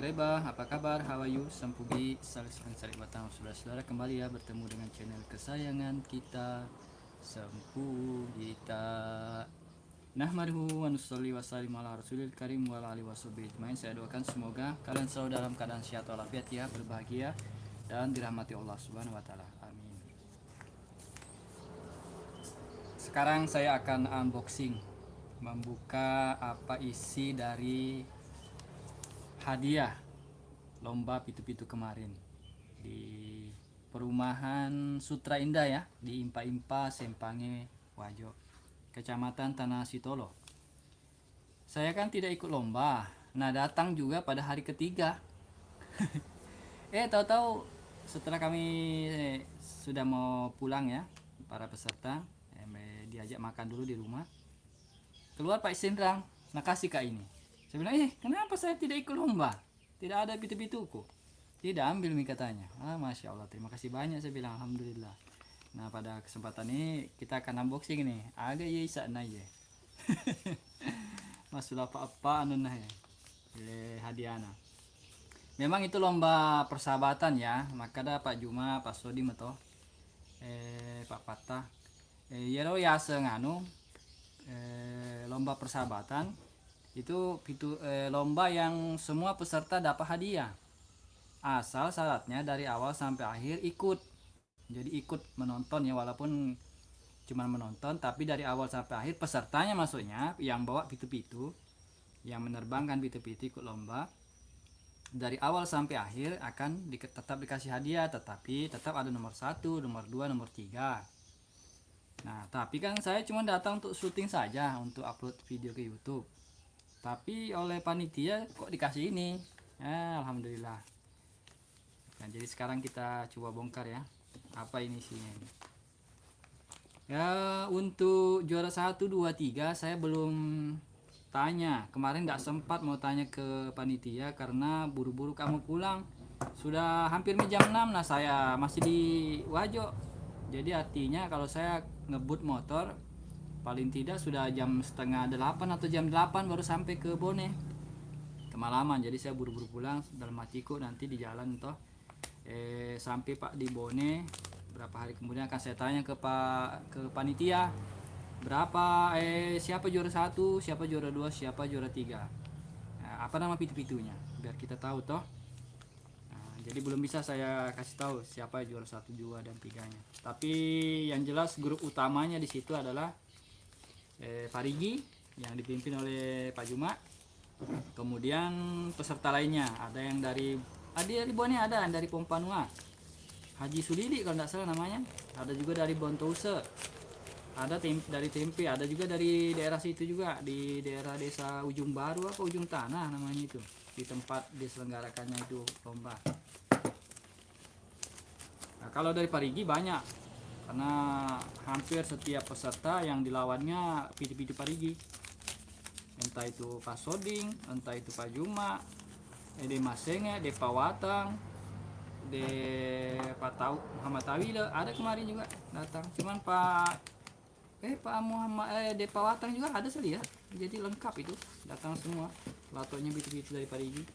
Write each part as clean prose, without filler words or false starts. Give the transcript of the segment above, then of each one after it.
Greba, apa kabar? How are you? Sampugi, saling batang saudara-saudara, kembali ya bertemu dengan channel kesayangan kita, Sempu Gita. Nahmaduhu wa nusalli wa sallim ala rasulil karim wa ala alihi washabihi ajmain. Saya doakan semoga kalian selalu dalam keadaan sehat walafiat ya, berbahagia dan dirahmati Allah Subhanahu wa taala. Amin. Sekarang saya akan unboxing, membuka apa isi dari hadiah lomba pitu-pitu kemarin di perumahan Sutra Indah ya, di Impa-Impa Sempange Wajo, Kecamatan Tanah Sitolo. Saya kan tidak ikut lomba, nah datang juga pada hari ketiga. Tahu-tahu setelah kami sudah mau pulang ya, para peserta diajak makan dulu di rumah, keluar Pak Sindrang, nah kasih kak ini. Saya bilang, kenapa saya tidak ikut lomba? Tidak ada pitu-pituku. Tidak ambil nih katanya. Masya Allah, terima kasih banyak, saya bilang alhamdulillah. Nah pada kesempatan ini kita akan unboxing nih. Agak ya isa na ya. Masul apa-apa anu nah ya. Hadiana. Memang itu lomba persahabatan ya. Maka ada Pak Juma, Pak Sodi meto. Pak Patah. Ya lo ya nganu. Lomba persahabatan itu lomba yang semua peserta dapat hadiah. Asal syaratnya dari awal sampai akhir ikut. Jadi ikut menonton ya, walaupun cuma menonton, tapi dari awal sampai akhir pesertanya maksudnya yang bawa pitu-pitu, yang menerbangkan pitu-pitu ikut lomba. Dari awal sampai akhir akan tetap dikasih hadiah, tetapi tetap ada nomor 1, nomor 2, nomor 3. Nah, tapi kan saya cuma datang untuk syuting saja, untuk upload video ke YouTube. Tapi oleh panitia kok dikasih ini. Alhamdulillah. Nah, jadi sekarang kita coba bongkar ya. Apa ini isinya ini? Ya, untuk juara 1, 2, 3 saya belum tanya. Kemarin nggak sempat mau tanya ke panitia karena buru-buru kamu pulang. Sudah hampir jam 6, nah saya masih di Wajo. Jadi artinya kalau saya ngebut motor paling tidak sudah jam setengah 8 atau jam 8 baru sampai ke Bone. Kemalaman, jadi saya buru-buru pulang dalam hatiku nanti di jalan toh sampai Pak di Bone berapa hari kemudian akan saya tanya ke panitia berapa siapa juara 1, siapa juara 2, siapa juara 3, nah, apa nama pitu-pitunya biar kita tahu toh. Nah, jadi belum bisa saya kasih tahu siapa juara 1, 2 dan 3-nya. Tapi yang jelas grup utamanya di situ adalah Parigi yang dipimpin oleh Pak Juma. Kemudian peserta lainnya ada yang dari Bone, ada yang dari Pompanua Haji Sudidi kalau tidak salah namanya, ada juga dari Bontose, ada dari Tempe, ada juga dari daerah situ juga, di daerah desa Ujung Baru apa Ujung Tanah namanya itu, di tempat diselenggarakannya itu lomba. Nah, kalau dari Parigi banyak karena hampir setiap peserta yang dilawannya pitu-pitu Parigi, entah itu Pak Soding, entah itu Pak Juma, de Masenge, de Pawatang, de Pak Muhammad Tawila ada kemarin juga datang. Cuman Pak Muhammad de Pawatang juga ada sekali ya. Jadi lengkap itu, datang semua latonya bitu-bitu dari Parigi.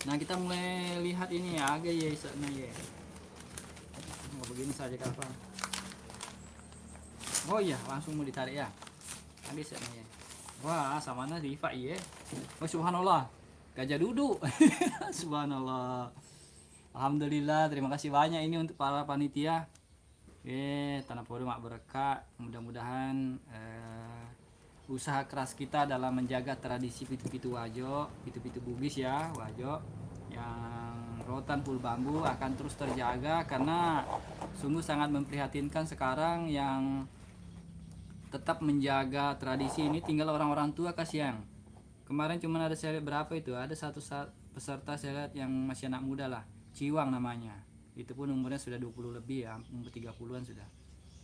Nah kita mulai lihat ini ya, agak ya isaknya ya. Begini saja kapan. Oh iya, langsung mau ditarik ya. Agak isaknya ya. Wah, sama na Rifa iya. Oh subhanallah. Gajah duduk. Subhanallah. Alhamdulillah, terima kasih banyak ini untuk para panitia. Tanah Podo mak berkah. Mudah-mudahan usaha keras kita dalam menjaga tradisi pitu-pitu Wajo, pitu-pitu Bugis ya, Wajo, yang rotan pul bambu akan terus terjaga karena sungguh sangat memprihatinkan sekarang yang tetap menjaga tradisi ini tinggal orang-orang tua kasihan. Kemarin cuma ada saya lihat berapa itu, ada satu peserta saya lihat yang masih anak muda lah, Ciwang namanya, itu pun umurnya sudah 20 lebih ya, umur 30-an sudah.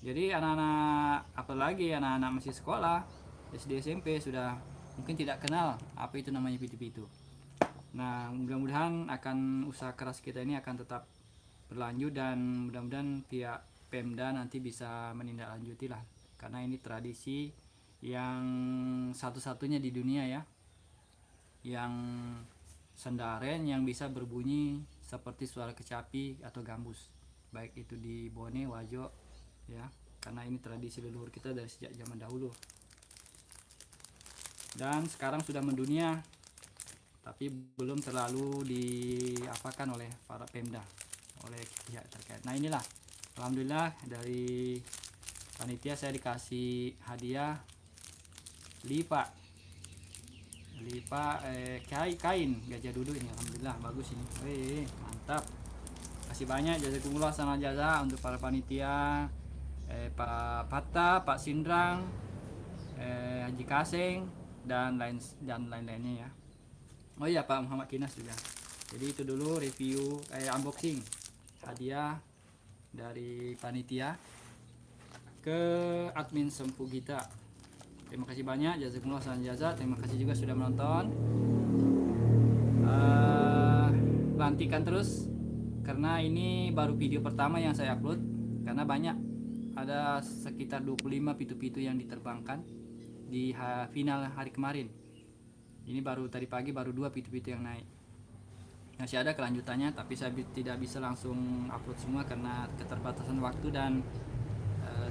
Jadi anak-anak, apalagi anak-anak masih sekolah SD SMP sudah mungkin tidak kenal apa itu namanya pitu-pitu. Nah mudah-mudahan akan usaha keras kita ini akan tetap berlanjut dan mudah-mudahan pihak Pemda nanti bisa menindaklanjuti lah, karena ini tradisi yang satu-satunya di dunia ya, yang sendaren yang bisa berbunyi seperti suara kecapi atau gambus, baik itu di Bone, Wajo ya, karena ini tradisi leluhur kita dari sejak zaman dahulu dan sekarang sudah mendunia, tapi belum terlalu diapakan oleh para Pemda, oleh pihak terkait. Nah inilah, alhamdulillah dari panitia saya dikasih hadiah lipa kain gajah duduk ini, alhamdulillah bagus ini. Wih, mantap. Kasih banyak jazakumullah sama jasa untuk para panitia, Pak Pata, Pak Sindrang, Haji Kaseng dan lain-lainnya ya. Oh iya, Pak Muhammad Kinas juga. Jadi itu dulu review unboxing hadiah dari panitia ke admin Sempu Gita. Terima kasih banyak, jazakumullah khairan jazak. Terima kasih juga sudah menonton. Lantikan terus karena ini baru video pertama yang saya upload, karena banyak, ada sekitar 25 pitu-pitu yang diterbangkan di final hari kemarin. Ini baru tadi pagi baru 2 pitu-pitu yang naik. Masih ada kelanjutannya, tapi saya tidak bisa langsung upload semua karena keterbatasan waktu dan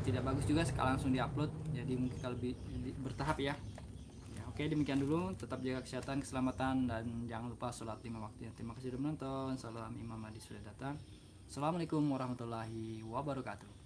tidak bagus juga sekali langsung diupload. Jadi mungkin kalau bertahap ya. Oke, demikian dulu. Tetap jaga kesehatan, keselamatan, dan jangan lupa sholat 5 waktu. Terima kasih sudah menonton. Salam Imam Mahdi sudah datang. Assalamualaikum warahmatullahi wabarakatuh.